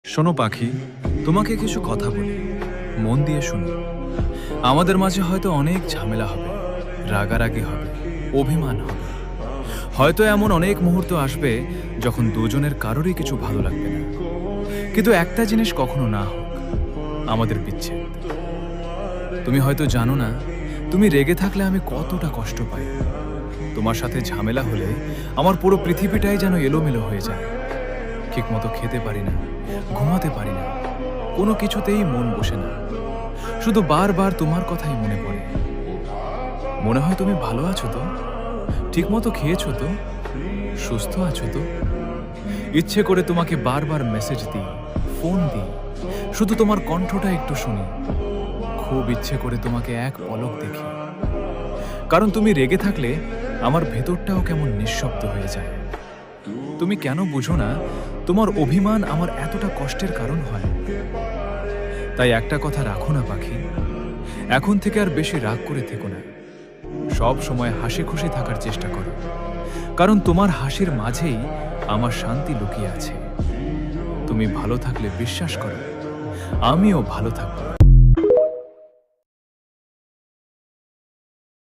শোনো পাখি, তোমাকে কিছু কথা বলি, মন দিয়ে শোনো। আমাদের মাঝে হয়তো অনেক ঝামেলা হবে, রাগারাগি হবে, অভিমান হবে। হয়তো এমন অনেক মুহূর্ত আসবে যখন দুজনের কারোরই কিছু ভালো লাগবে না। কিন্তু একটা জিনিস কখনো না হোক, আমাদের বিচ্ছেদ। তুমি হয়তো জানো না, তুমি রেগে থাকলে আমি কতটা কষ্ট পাই। তোমার সাথে ঝামেলা হলে আমার পুরো পৃথিবীটাই যেন এলোমেলো হয়ে যায়। ঠিকমতো খেতে পারি না, ঘুমাতে পারি না, কোনো কিছুতেই মন বসে না। শুধু বারবার তোমার কথাই মনে পড়ে। মনে হয় তুমি ভালো আছো তো, ঠিকমতো খেয়েছো তো, সুস্থ আছো তো। ইচ্ছে করে তোমাকে বারবার মেসেজ দিই, ফোন দিই, শুধু তোমার কণ্ঠটা একটু শুনি। খুব ইচ্ছে করে তোমাকে এক পলক দেখি, কারণ তুমি রেগে থাকলে আমার ভেতরটাও কেমন নিঃশব্দ হয়ে যায়। তুমি কেন বুঝো না তোমার অভিমান আমার এতটা কষ্টের কারণ হয়? তাই একটা কথা রাখো না পাখি, এখন থেকে আর বেশি রাগ করে থেকো না। সব সময় হাসি খুশি থাকার চেষ্টা করো, কারণ তোমার হাসির মাঝেই আমার শান্তি লুকিয়ে আছে। তুমি ভালো থাকলে বিশ্বাস করো, আমিও ভালো থাকবো।